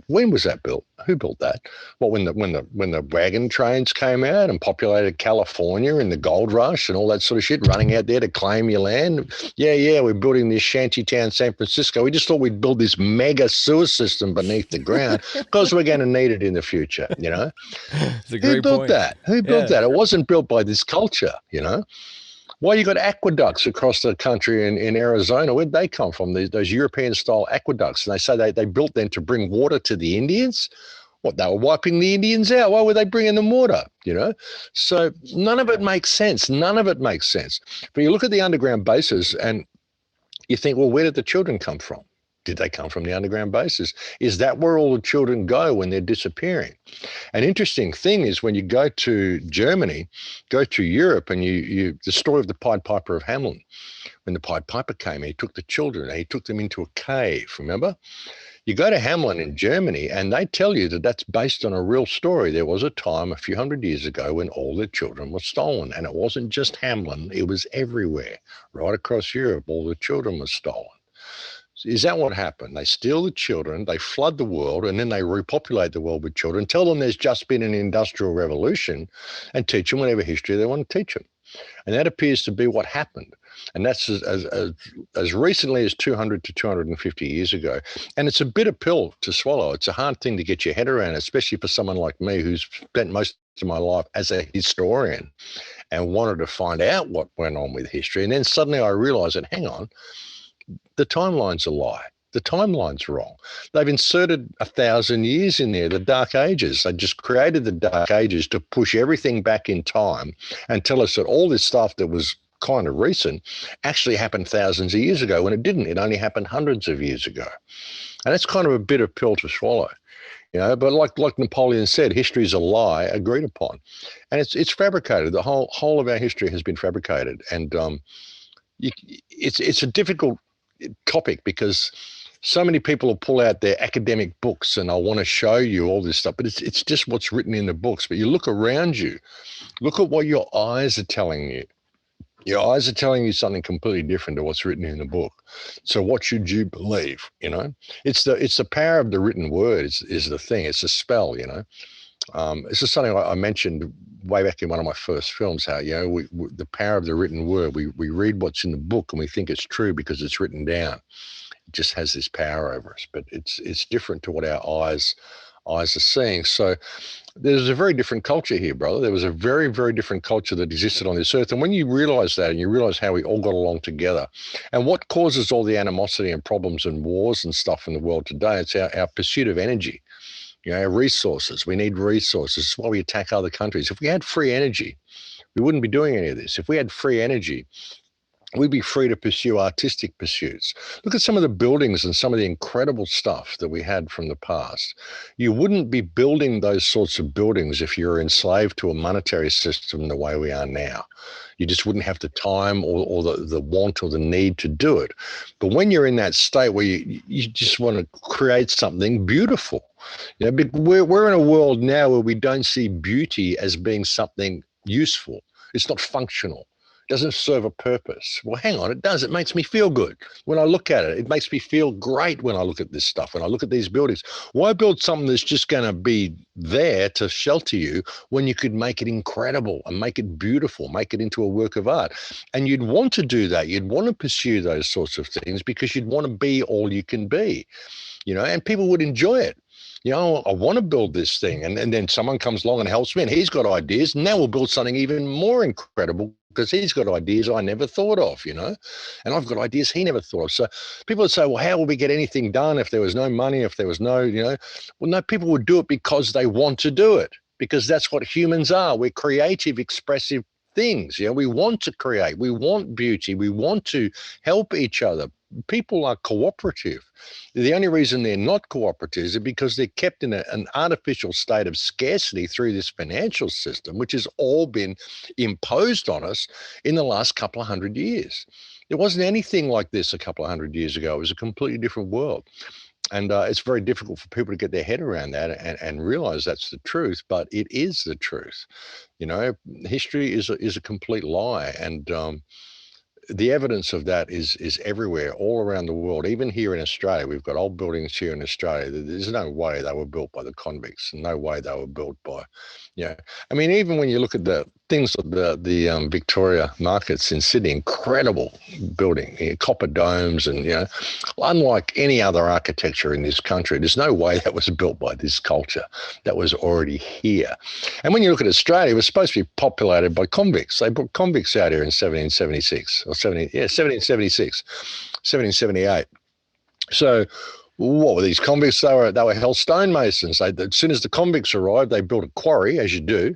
when was that built? Who built that? Well, when the wagon trains came out and populated California in the gold rush and all that sort of shit, running out there to claim your land. Yeah, we're building this shanty town, San Francisco. We just thought we'd build this mega sewer system beneath the ground because we're going to need it in the future, you know? Who built that? Who built that? It wasn't built by this culture, you know? Why you got aqueducts across the country in Arizona? Where'd they come from? Those European-style aqueducts. And they say they built them to bring water to the Indians. What, they were wiping the Indians out? Why were they bringing them water, you know? So none of it makes sense. None of it makes sense. But you look at the underground bases and you think, well, where did the children come from? Did they come from the underground bases? Is that where all the children go when they're disappearing? An interesting thing is when you go to Germany, go to Europe, and the story of the Pied Piper of Hamelin. When the Pied Piper came, he took the children and he took them into a cave, remember? You go to Hamelin in Germany and they tell you that that's based on a real story. There was a time a few hundred years ago when all the children were stolen, and it wasn't just Hamelin, it was everywhere. Right across Europe, all the children were stolen. Is that what happened? They steal the children, they flood the world, and then they repopulate the world with children, tell them there's just been an industrial revolution, and teach them whatever history they want to teach them. And that appears to be what happened. And that's as recently as 200 to 250 years ago. And it's a bitter pill to swallow. It's a hard thing to get your head around, especially for someone like me who's spent most of my life as a historian and wanted to find out what went on with history. And then suddenly I realized that, hang on, the timeline's a lie. The timeline's wrong. They've inserted 1,000 years in there, the Dark Ages. They just created the Dark Ages to push everything back in time and tell us that all this stuff that was kind of recent actually happened thousands of years ago, when it didn't. It only happened hundreds of years ago. And that's kind of a bitter pill to swallow. But like Napoleon said, history is a lie agreed upon. And it's fabricated. The whole of our history has been fabricated. And it's a difficult topic because so many people will pull out their academic books and they'll want to show you all this stuff, but it's just what's written in the books. But you look around you, look at what your eyes are telling you. Your eyes are telling you something completely different to what's written in the book. So what should you believe? It's the power of the written word is the thing. It's a spell. This is something I mentioned way back in one of my first films, how, the power of the written word, we read what's in the book and we think it's true because it's written down. It just has this power over us, but it's different to what our eyes are seeing. So there's a very different culture here, brother. There was a very, very different culture that existed on this earth. And when you realize that and you realize how we all got along together and what causes all the animosity and problems and wars and stuff in the world today, it's our pursuit of energy. Resources. We need resources. That's why we attack other countries. If we had free energy, we wouldn't be doing any of this. If we had free energy, we'd be free to pursue artistic pursuits. Look at some of the buildings and some of the incredible stuff that we had from the past. You wouldn't be building those sorts of buildings if you were enslaved to a monetary system the way we are now. You just wouldn't have the time or the want or the need to do it. But when you're in that state where you just want to create something beautiful, we're in a world now where we don't see beauty as being something useful. It's not functional. Doesn't serve a purpose. Well, hang on, it does. It makes me feel good. When I look at it, it makes me feel great when I look at this stuff, when I look at these buildings. Why build something that's just going to be there to shelter you when you could make it incredible and make it beautiful, make it into a work of art? And you'd want to do that. You'd want to pursue those sorts of things because you'd want to be all you can be, and people would enjoy it. I want to build this thing. And then someone comes along and helps me and he's got ideas. Now we'll build something even more incredible because he's got ideas I never thought of, and I've got ideas he never thought of. So people would say, well, how will we get anything done if there was no money, if there was no, well, no, people would do it because they want to do it, because that's what humans are. We're creative, expressive things. We want to create. We want beauty. We want to help each other. People are cooperative. The only reason they're not cooperative is because they're kept in an artificial state of scarcity through this financial system, which has all been imposed on us in the last couple of hundred years. There wasn't anything like this a couple of hundred years ago. It was a completely different world. And it's very difficult for people to get their head around that and realize that's the truth, but it is the truth. History is a complete lie. And the evidence of that is everywhere, all around the world. Even here in Australia, we've got old buildings here in Australia. There's no way they were built by the convicts, and no way they were built by, even when you look at the things of the Victoria markets in Sydney, incredible building, copper domes, and unlike any other architecture in this country, there's no way that was built by this culture. That was already here. And when you look at Australia, it was supposed to be populated by convicts. They brought convicts out here in 1776 or 1776, 1778. So what were these convicts? They were hell stonemasons. As soon as the convicts arrived, they built a quarry, as you do,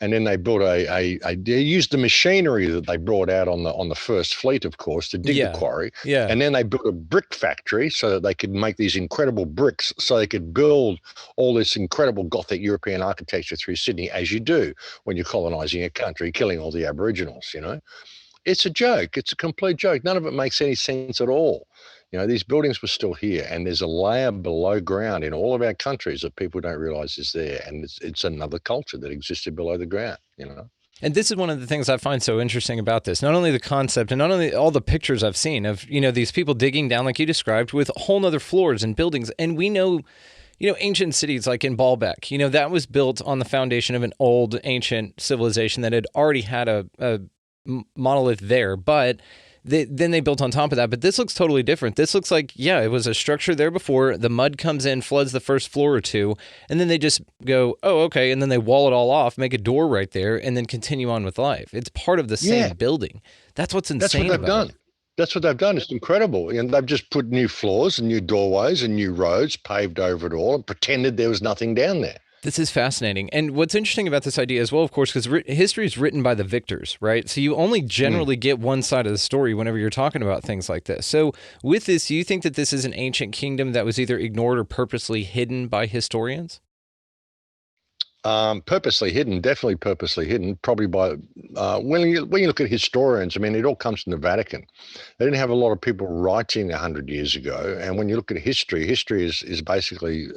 And then they built they used the machinery that they brought out on the first fleet, of course, to dig the quarry. Yeah. And then they built a brick factory so that they could make these incredible bricks, so they could build all this incredible Gothic European architecture through Sydney, as you do when you're colonizing a country, killing all the Aboriginals, you know. It's a joke. It's a complete joke. None of it makes any sense at all. You know, these buildings were still here, and there's a layer below ground in all of our countries that people don't realize is there. And it's another culture that existed below the ground, you know. And this is one of the things I find so interesting about this. Not only the concept and not only all the pictures I've seen of, you know, these people digging down, like you described, with whole nother floors and buildings. And we know, you know, ancient cities like in Baalbek, you know, that was built on the foundation of an old ancient civilization that had already had a monolith there. But then they built on top of that. But this looks totally different. This looks like, yeah, it was a structure there before. The mud comes in, floods the first floor or two, and then they just go, oh, okay, and then they wall it all off, make a door right there, and then continue on with life. It's part of the same building. That's what's insane. That's what they've done. That's what they've done. It's incredible. And they've just put new floors and new doorways and new roads, paved over it all, and pretended there was nothing down there. This is fascinating. And what's interesting about this idea as well, of course, because history is written by the victors, right? So you only generally get one side of the story whenever you're talking about things like this. So with this, do you think that this is an ancient kingdom that was either ignored or purposely hidden by historians? Purposely hidden, definitely purposely hidden, probably by, when you look at historians, I mean, it all comes from the Vatican. They didn't have a lot of people writing 100 years ago. And when you look at history is basically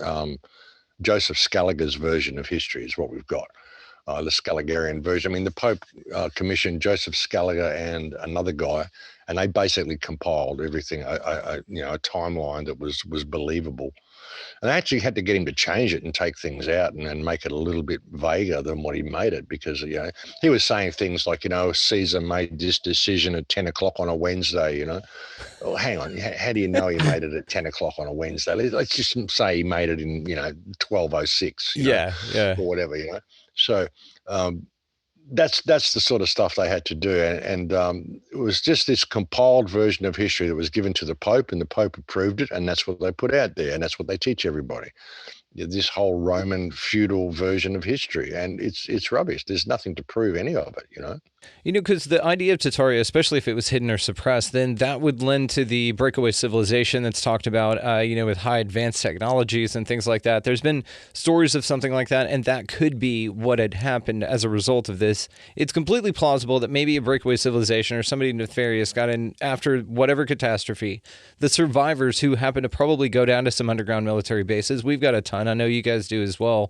Joseph Scaliger's version of history is what we've got, the Scaligerian version. I mean, the Pope commissioned Joseph Scaliger and another guy, and they basically compiled everything, a timeline that was believable. And I actually had to get him to change it and take things out and make it a little bit vaguer than what he made it, because, you know, he was saying things like, you know, Caesar made this decision at 10 o'clock on a Wednesday, you know. Well, hang on, how do you know he made it at 10 o'clock on a Wednesday? Let's just say he made it in, 12:06, or whatever, you know. So that's the sort of stuff they had to do. And it was just this compiled version of history that was given to the Pope, and the Pope approved it, and that's what they put out there, and that's what they teach everybody. This whole Roman feudal version of history, and it's rubbish. There's nothing to prove any of it, you know. You know, because the idea of Tartaria, especially if it was hidden or suppressed, then that would lend to the breakaway civilization that's talked about, with high advanced technologies and things like that. There's been stories of something like that, and that could be what had happened as a result of this. It's completely plausible that maybe a breakaway civilization or somebody nefarious got in after whatever catastrophe. The survivors who happen to probably go down to some underground military bases, we've got a ton, I know you guys do as well,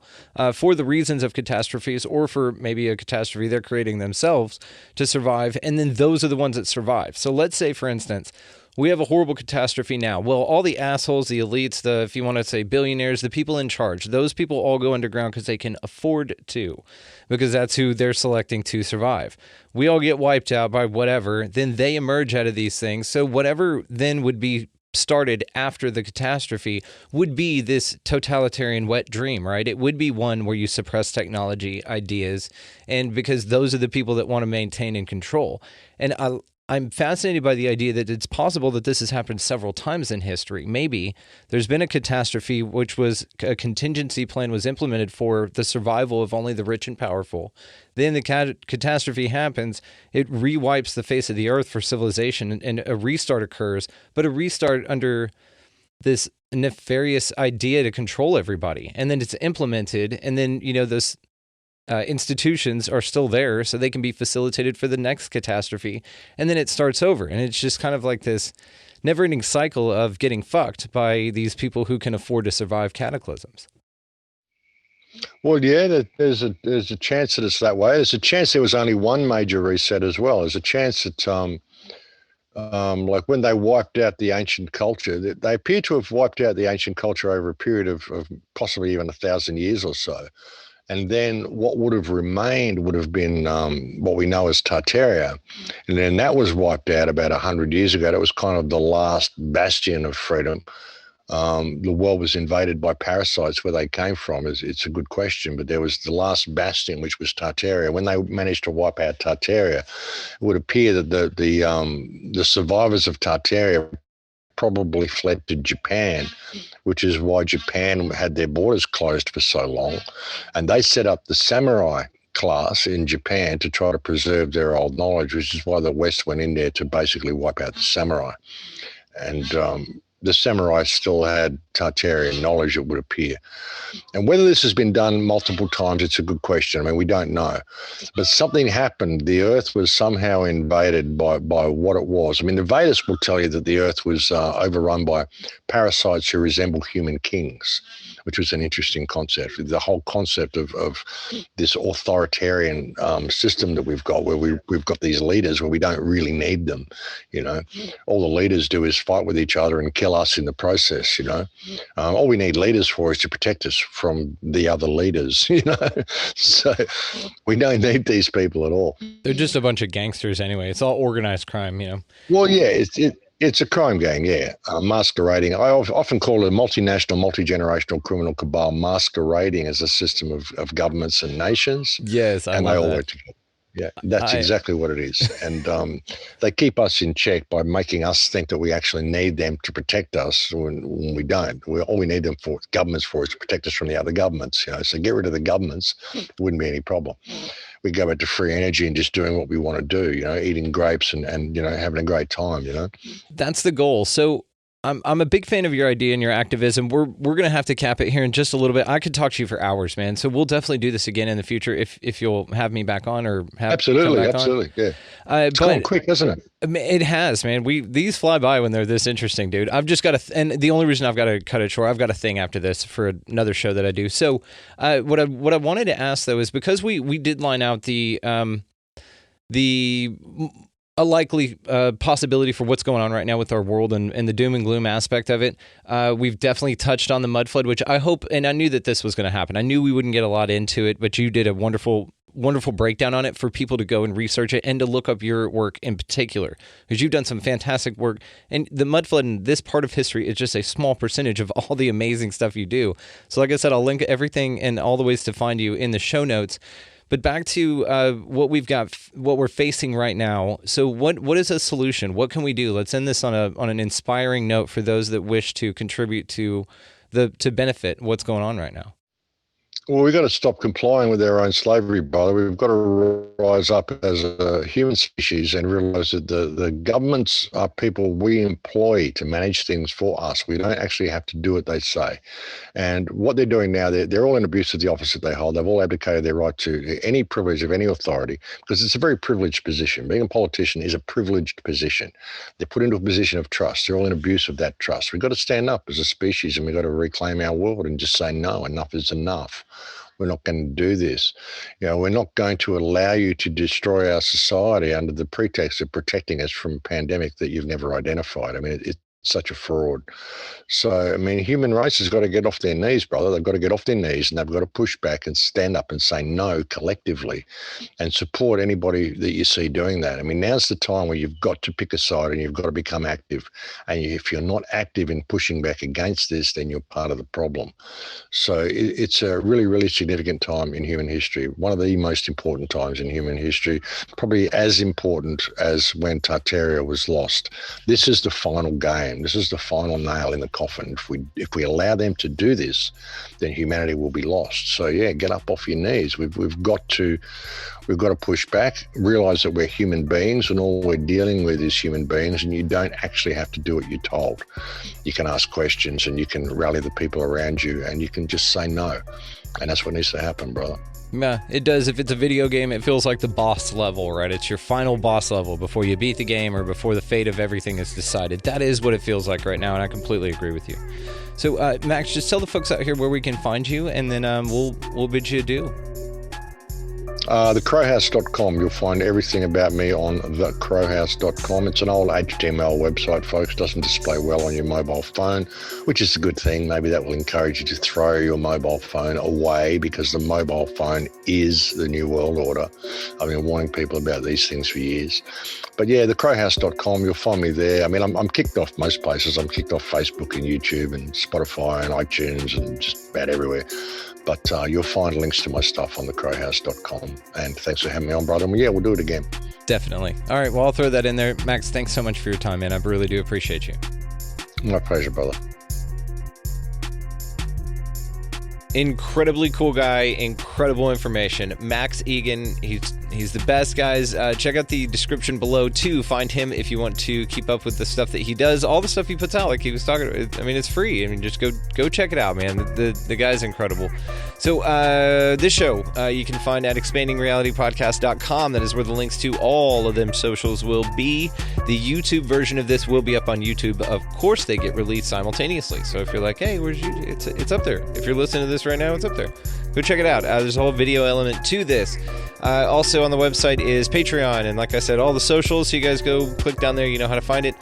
for the reasons of catastrophes or for maybe a catastrophe they're creating themselves to survive, and then those are the ones that survive. So let's say, for instance, we have a horrible catastrophe now. Well, all the assholes, the elites, if you want to say billionaires, the people in charge, those people all go underground because they can afford to, because that's who they're selecting to survive. We all get wiped out by whatever, then they emerge out of these things. So whatever then would be started after the catastrophe would be this totalitarian wet dream, right? It would be one where you suppress technology ideas, and because those are the people that want to maintain and control. And I'm fascinated by the idea that it's possible that this has happened several times in history. Maybe there's been a catastrophe which was a contingency plan was implemented for the survival of only the rich and powerful. Then the catastrophe happens, it rewipes the face of the earth for civilization, and a restart occurs, but a restart under this nefarious idea to control everybody. And then it's implemented, and then, this institutions are still there so they can be facilitated for the next catastrophe. And then it starts over. And it's just kind of like this never-ending cycle of getting fucked by these people who can afford to survive cataclysms. Well, yeah, there's a chance that it's that way. There's a chance there was only one major reset as well. There's a chance that, like when they wiped out the ancient culture, they appear to have wiped out the ancient culture over a period of possibly even 1,000 years or so. And then what would have remained would have been what we know as Tartaria. And then that was wiped out about 100 years ago. That was kind of the last bastion of freedom. The world was invaded by parasites. Where they came from it's a good question, but there was the last bastion, which was Tartaria. When they managed to wipe out Tartaria, it would appear that the survivors of Tartaria probably fled to Japan, which is why Japan had their borders closed for so long. And they set up the samurai class in Japan to try to preserve their old knowledge, which is why the West went in there to basically wipe out the samurai. And the samurai still had Tartarian knowledge, it would appear. And whether this has been done multiple times, it's a good question. I mean, we don't know. But something happened. The Earth was somehow invaded by what it was. I mean, the Vedas will tell you that the Earth was overrun by parasites who resemble human kings, which was an interesting concept. The whole concept of this authoritarian system that we've got, where we've got these leaders where we don't really need them. You know, all the leaders do is fight with each other and kill us in the process. You know, all we need leaders for is to protect us from the other leaders. You know, so we don't need these people at all. They're just a bunch of gangsters anyway. It's all organized crime. You know. Well, yeah, it's a crime gang, yeah, masquerading. I often call it a multinational, multi-generational criminal cabal masquerading as a system of governments and nations. Yes, and they all work together. Yeah, that's exactly what it is. And they keep us in check by making us think that we actually need them to protect us when we don't. All we need them for, governments for, is to protect us from the other governments. You know, so get rid of the governments, it wouldn't be any problem. We go back to free energy and just doing what we want to do, you know, eating grapes and you know, having a great time, you know. That's the goal. So I'm a big fan of your idea and your activism. We're going to have to cap it here in just a little bit. I could talk to you for hours, man. So we'll definitely do this again in the future if you'll have me back on or have absolutely, yeah. It's gone quick, hasn't it? It has, man. These fly by when they're this interesting, dude. I've just got and the only reason I've got to cut it short, I've got a thing after this for another show that I do. So what I wanted to ask though is, because we did line out a likely possibility for what's going on right now with our world and the doom and gloom aspect of it. We've definitely touched on the mud flood, which I hope, and I knew that this was going to happen. I knew we wouldn't get a lot into it, but you did a wonderful breakdown on it for people to go and research it and to look up your work in particular, because you've done some fantastic work. And the mud flood in this part of history is just a small percentage of all the amazing stuff you do. So like I said, I'll link everything and all the ways to find you in the show notes. But back to what we've got, what we're facing right now. So what is a solution? What can we do? Let's end this on an inspiring note for those that wish to contribute to benefit what's going on right now. Well, we've got to stop complying with our own slavery, brother. We've got to rise up as a human species and realize that the governments are people we employ to manage things for us. We don't actually have to do what they say. And what they're doing now, they're all in abuse of the office that they hold. They've all abdicated their right to any privilege of any authority, because it's a very privileged position. Being a politician is a privileged position. They're put into a position of trust. They're all in abuse of that trust. We've got to stand up as a species, and we've got to reclaim our world and just say, no, enough is enough. We're not going to do this. You know, we're not going to allow you to destroy our society under the pretext of protecting us from a pandemic that you've never identified. I mean, it's such a fraud. So, I mean, human race has got to get off their knees, brother. They've got to get off their knees, and they've got to push back and stand up and say no collectively and support anybody that you see doing that. I mean, now's the time where you've got to pick a side and you've got to become active. And if you're not active in pushing back against this, then you're part of the problem. So it's a really, really significant time in human history, one of the most important times in human history, probably as important as when Tartaria was lost. This is the final game. This is the final nail in the coffin. If we allow them to do this, then humanity will be lost. So yeah, get up off your knees. We've got to push back, realize that we're human beings and all we're dealing with is human beings, and you don't actually have to do what you're told. You can ask questions and you can rally the people around you and you can just say no. And that's what needs to happen, brother. Yeah, it does. If it's a video game, it feels like the boss level, right? It's your final boss level before you beat the game or before the fate of everything is decided. That is what it feels like right now, and I completely agree with you. So, Max, just tell the folks out here where we can find you, and then we'll bid you adieu. Thecrowhouse.com. You'll find everything about me on thecrowhouse.com. It's an old HTML website, folks. Doesn't display well on your mobile phone, which is a good thing. Maybe that will encourage you to throw your mobile phone away, because the mobile phone is the new world order. I've been warning people about these things for years. But yeah, thecrowhouse.com, you'll find me there. I mean, I'm kicked off most places. I'm kicked off Facebook and YouTube and Spotify and iTunes and just about everywhere. But you'll find links to my stuff on thecrowhouse.com. And thanks for having me on, brother. And yeah, we'll do it again. Definitely. All right, well, I'll throw that in there. Max, thanks so much for your time, man. I really do appreciate you. My pleasure, brother. Incredibly cool guy, incredible information. Max Igan, he's the best, guys. Check out the description below to find him if you want to keep up with the stuff that he does, all the stuff he puts out, like he was talking about. I mean, it's free. I mean, just go check it out, man. The guy's incredible. So this show you can find at expandingrealitypodcast.com. That is where the links to all of them socials will be. The YouTube version of this will be up on YouTube. Of course, they get released simultaneously. So if you're like, hey, where's you? It's up there. If you're listening to this right now, it's up there. Go check it out. There's a whole video element to this. Also on the website is Patreon, and like I said, all the socials. So you guys go click down there. You know how to find it.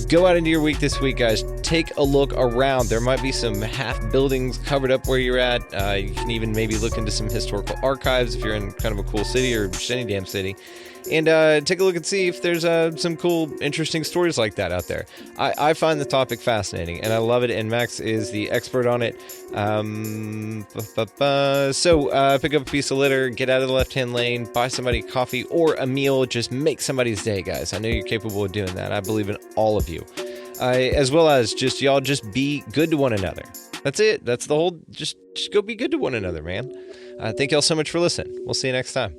Go out into your week this week, guys. Take a look around. There might be some half buildings covered up where you're at. You can even maybe look into some historical archives if you're in kind of a cool city or just any damn city. And take a look and see if there's some cool, interesting stories like that out there. I find the topic fascinating, and I love it, and Max is the expert on it. So pick up a piece of litter, get out of the left-hand lane, buy somebody coffee or a meal. Just make somebody's day, guys. I know you're capable of doing that. I believe in all of you. As well as just be good to one another. That's it. That's the whole, just go be good to one another, man. Thank y'all so much for listening. We'll see you next time.